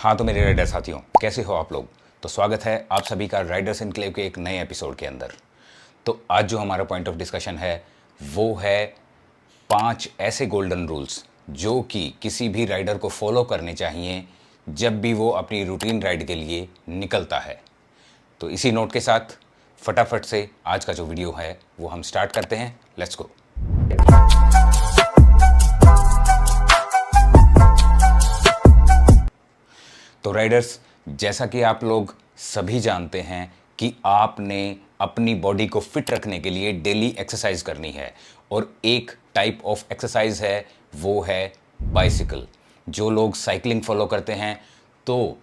हाँ तो मेरे राइडर साथियों, कैसे हो आप लोग। तो स्वागत है आप सभी का राइडर्स एनक्लेव के एक नए एपिसोड के अंदर। तो आज जो हमारा पॉइंट ऑफ डिस्कशन है वो है 5 ऐसे गोल्डन रूल्स जो कि किसी भी राइडर को फॉलो करने चाहिए जब भी वो अपनी रूटीन राइड के लिए निकलता है। तो इसी नोट के साथ फटाफट से आज का जो वीडियो है वो हम स्टार्ट करते हैं। Let's go. तो राइडर्स, जैसा कि आप लोग सभी जानते हैं कि आपने अपनी बॉडी को फिट रखने के लिए डेली एक्सरसाइज करनी है और एक टाइप ऑफ एक्सरसाइज है वो है बाइसिकल। जो लोग साइकिलिंग फॉलो करते हैं तो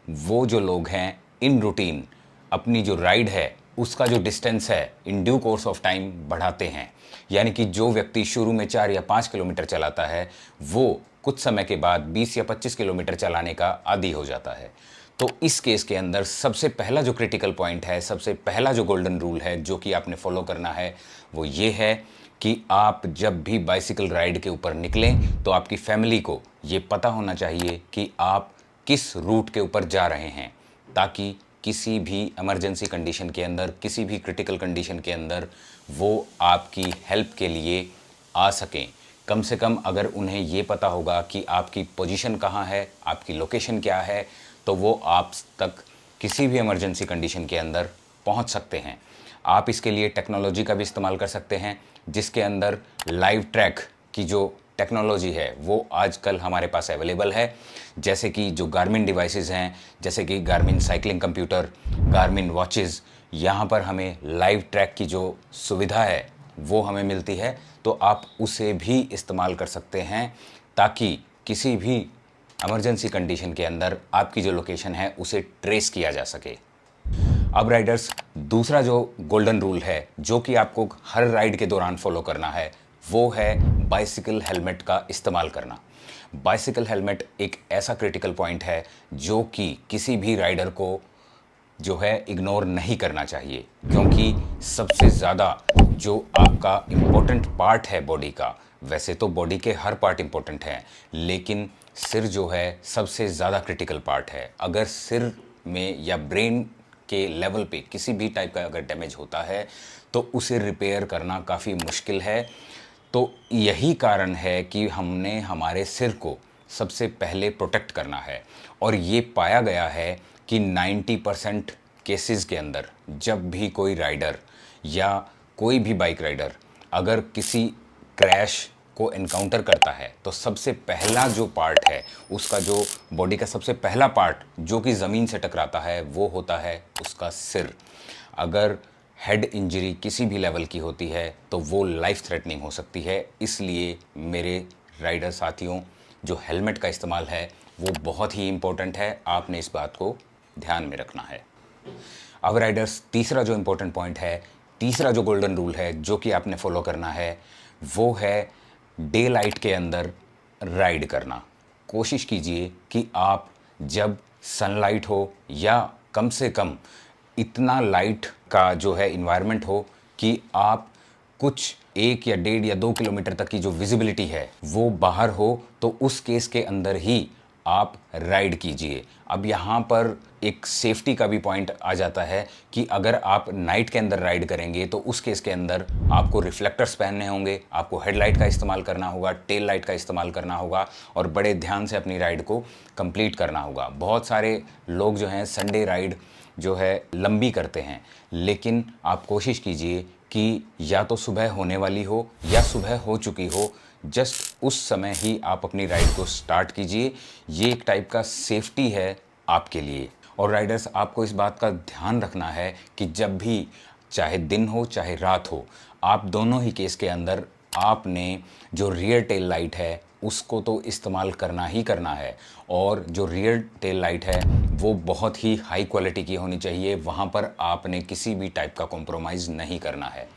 वो जो लोग हैं इन रूटीन अपनी जो राइड है उसका जो डिस्टेंस है in due course of time बढ़ाते हैं। यानी कि जो व्यक्ति शुरू में 4 या 5 किलोमीटर चलाता है वो कुछ समय के बाद 20 या 25 किलोमीटर चलाने का आदी हो जाता है। तो इस केस के अंदर सबसे पहला जो क्रिटिकल पॉइंट है, सबसे पहला जो गोल्डन रूल है जो कि आपने फॉलो करना है वो ये है कि आप जब भी बाइसिकल राइड के ऊपर निकलें तो आपकी फैमिली को ये पता होना चाहिए कि आप किस रूट के ऊपर जा रहे हैं, ताकि किसी भी इमरजेंसी कंडीशन के अंदर, किसी भी क्रिटिकल कंडीशन के अंदर वो आपकी हेल्प के लिए आ सकें। कम से कम अगर उन्हें ये पता होगा कि आपकी पोजीशन कहाँ है, आपकी लोकेशन क्या है, तो वो आप तक किसी भी इमरजेंसी कंडीशन के अंदर पहुंच सकते हैं। आप इसके लिए टेक्नोलॉजी का भी इस्तेमाल कर सकते हैं, जिसके अंदर लाइव ट्रैक की जो टेक्नोलॉजी है वो आजकल हमारे पास अवेलेबल है। जैसे कि जो गार्मिन डिवाइसेस हैं, जैसे कि Garmin cycling computer, Garmin watches, यहाँ पर हमें लाइव ट्रैक की जो सुविधा है वो हमें मिलती है। तो आप उसे भी इस्तेमाल कर सकते हैं ताकि किसी भी इमरजेंसी कंडीशन के अंदर आपकी जो लोकेशन है उसे ट्रेस किया जा सके। अब राइडर्स, दूसरा जो गोल्डन रूल है जो कि आपको हर राइड के दौरान फॉलो करना है वो है बाइसिकल हेलमेट का इस्तेमाल करना। बाइसिकल हेलमेट एक ऐसा क्रिटिकल पॉइंट है जो कि किसी भी राइडर को जो है इग्नोर नहीं करना चाहिए, क्योंकि सबसे ज़्यादा जो आपका इम्पोर्टेंट पार्ट है बॉडी का, वैसे तो बॉडी के हर पार्ट इम्पोर्टेंट हैं लेकिन सिर जो है सबसे ज़्यादा क्रिटिकल पार्ट है। अगर सिर में या ब्रेन के लेवल पे किसी भी टाइप का अगर डैमेज होता है तो उसे रिपेयर करना काफ़ी मुश्किल है। तो यही कारण है कि हमने हमारे सिर को सबसे पहले प्रोटेक्ट करना है। और ये पाया गया है कि 90% केसेस के अंदर जब भी कोई राइडर या कोई भी बाइक राइडर अगर किसी क्रैश को एनकाउंटर करता है तो सबसे पहला जो पार्ट है उसका, जो बॉडी का सबसे पहला पार्ट जो कि ज़मीन से टकराता है वो होता है उसका सिर। अगर हेड इंजरी किसी भी लेवल की होती है तो वो लाइफ थ्रेटनिंग हो सकती है। इसलिए मेरे राइडर साथियों, जो हेलमेट का इस्तेमाल है वो बहुत ही इम्पोर्टेंट है, आपने इस बात को ध्यान में रखना है। अब राइडर्स, तीसरा जो इम्पोर्टेंट पॉइंट है, तीसरा जो गोल्डन रूल है जो कि आपने फॉलो करना है वो है डे लाइट के अंदर राइड करना। कोशिश कीजिए कि आप जब सनलाइट हो या कम से कम इतना लाइट का जो है इन्वायरमेंट हो कि आप कुछ 1 या 1.5 या 2 किलोमीटर तक की जो विजिबिलिटी है वो बाहर हो, तो उस केस के अंदर ही आप राइड कीजिए। अब यहाँ पर एक सेफ्टी का भी पॉइंट आ जाता है कि अगर आप नाइट के अंदर राइड करेंगे तो उस केस के अंदर आपको रिफ्लेक्टर्स पहनने होंगे, आपको हेडलाइट का इस्तेमाल करना होगा, टेल लाइट का इस्तेमाल करना होगा और बड़े ध्यान से अपनी राइड को कंप्लीट करना होगा। बहुत सारे लोग जो हैं संडे राइड जो है लंबी करते हैं, लेकिन आप कोशिश कीजिए कि या तो सुबह होने वाली हो या सुबह हो चुकी हो, जस्ट उस समय ही आप अपनी राइड को स्टार्ट कीजिए। ये एक टाइप का सेफ्टी है आपके लिए। और राइडर्स, आपको इस बात का ध्यान रखना है कि जब भी, चाहे दिन हो चाहे रात हो, आप दोनों ही केस के अंदर आपने जो रियर टेल लाइट है उसको तो इस्तेमाल करना ही करना है। और जो रियर टेल लाइट है वो बहुत ही हाई क्वालिटी की होनी चाहिए, वहाँ पर आपने किसी भी टाइप का कॉम्प्रोमाइज़ नहीं करना है।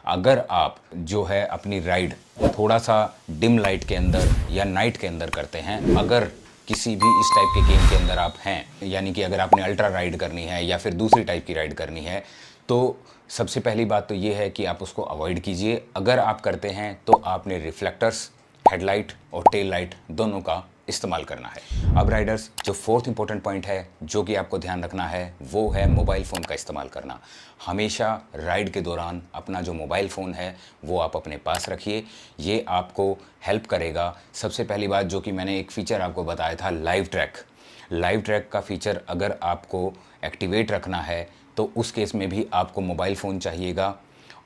अगर आप जो है अपनी राइड थोड़ा सा डिम लाइट के अंदर या नाइट के अंदर करते हैं, अगर किसी भी इस टाइप के गेम के अंदर आप हैं, यानी कि अगर आपने अल्ट्रा राइड करनी है या फिर दूसरी टाइप की राइड करनी है, तो सबसे पहली बात तो ये है कि आप उसको अवॉइड कीजिए। अगर आप करते हैं तो आपने रिफ्लेक्टर्स, हेडलाइट और टेल लाइट दोनों का इस्तेमाल करना है। अब राइडर्स, जो फोर्थ इंपॉर्टेंट पॉइंट है जो कि आपको ध्यान रखना है वो है मोबाइल फ़ोन का इस्तेमाल करना। हमेशा राइड के दौरान अपना जो मोबाइल फ़ोन है वो आप अपने पास रखिए। ये आपको हेल्प करेगा। सबसे पहली बात जो कि मैंने एक फ़ीचर आपको बताया था, लाइव ट्रैक का फ़ीचर अगर आपको एक्टिवेट रखना है तो उस केस में भी आपको मोबाइल फ़ोन चाहिएगा।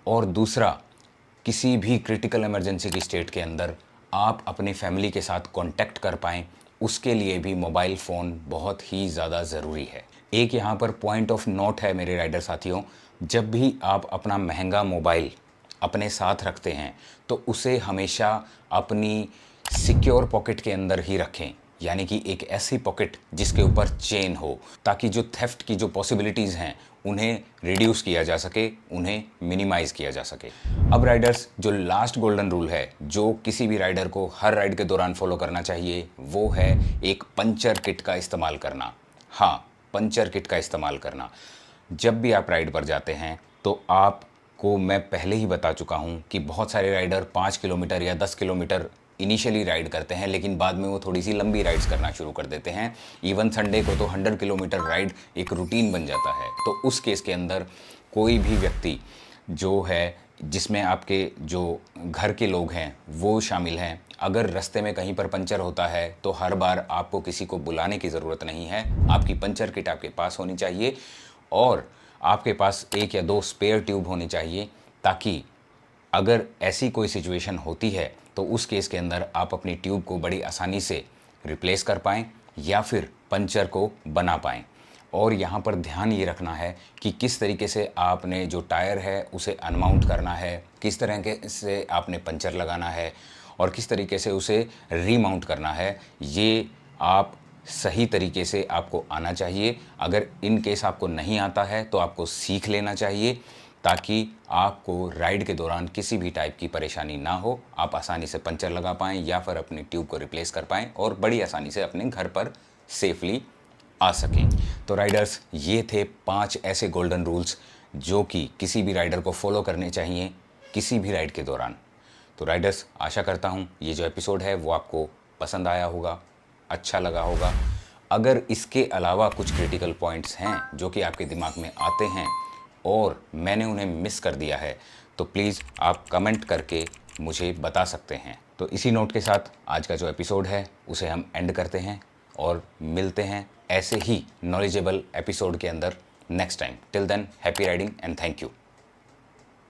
और दूसरा, किसी भी क्रिटिकल इमरजेंसी की स्टेट के अंदर आप अपनी फैमिली के साथ कांटेक्ट कर पाएँ, उसके लिए भी मोबाइल फ़ोन बहुत ही ज़्यादा ज़रूरी है। एक यहाँ पर पॉइंट ऑफ नोट है मेरे राइडर साथियों, जब भी आप अपना महंगा मोबाइल अपने साथ रखते हैं तो उसे हमेशा अपनी सिक्योर पॉकेट के अंदर ही रखें, यानी कि एक ऐसी पॉकेट जिसके ऊपर चेन हो, ताकि जो थेफ्ट की जो पॉसिबिलिटीज़ हैं उन्हें रिड्यूस किया जा सके, उन्हें मिनिमाइज़ किया जा सके। अब राइडर्स, जो लास्ट गोल्डन रूल है जो किसी भी राइडर को हर राइड के दौरान फॉलो करना चाहिए वो है एक पंचर किट का इस्तेमाल करना। हाँ, पंचर किट का इस्तेमाल करना। जब भी आप राइड पर जाते हैं तो आपको मैं पहले ही बता चुका हूँ कि बहुत सारे राइडर 5 किलोमीटर या 10 किलोमीटर इनिशियली राइड करते हैं, लेकिन बाद में वो थोड़ी सी लंबी राइड्स करना शुरू कर देते हैं। इवन संडे को तो 100 किलोमीटर राइड एक रूटीन बन जाता है। तो उस केस के अंदर कोई भी व्यक्ति जो है जिसमें आपके जो घर के लोग हैं वो शामिल हैं, अगर रास्ते में कहीं पर पंचर होता है तो हर बार आपको किसी को बुलाने की ज़रूरत नहीं है। आपकी पंचर किट आपके पास होनी चाहिए और आपके पास 1 या 2 स्पेयर ट्यूब होनी चाहिए, ताकि अगर ऐसी कोई सिचुएशन होती है तो उस केस के अंदर आप अपनी ट्यूब को बड़ी आसानी से रिप्लेस कर पाएँ या फिर पंचर को बना पाएँ। और यहाँ पर ध्यान ये रखना है कि किस तरीके से आपने जो टायर है उसे अनमाउंट करना है, किस तरह से आपने पंचर लगाना है और किस तरीके से उसे रीमाउंट करना है। ये आप सही तरीके से आपको आना चाहिए। अगर इन केस आपको नहीं आता है तो आपको सीख लेना चाहिए, ताकि आपको राइड के दौरान किसी भी टाइप की परेशानी ना हो, आप आसानी से पंचर लगा पाएँ या फिर अपनी ट्यूब को रिप्लेस कर पाएँ और बड़ी आसानी से अपने घर पर सेफली आ सकें। तो राइडर्स, ये थे 5 ऐसे गोल्डन रूल्स जो कि किसी भी राइडर को फॉलो करने चाहिए किसी भी राइड के दौरान। तो राइडर्स, आशा करता हूँ ये जो एपिसोड है वो आपको पसंद आया होगा, अच्छा लगा होगा। अगर इसके अलावा कुछ क्रिटिकल पॉइंट्स हैं जो कि आपके दिमाग में आते हैं और मैंने उन्हें मिस कर दिया है तो प्लीज़ आप कमेंट करके मुझे बता सकते हैं। तो इसी नोट के साथ आज का जो एपिसोड है उसे हम एंड करते हैं और मिलते हैं ऐसे ही नॉलेजेबल एपिसोड के अंदर next time. Till then, happy riding and thank you.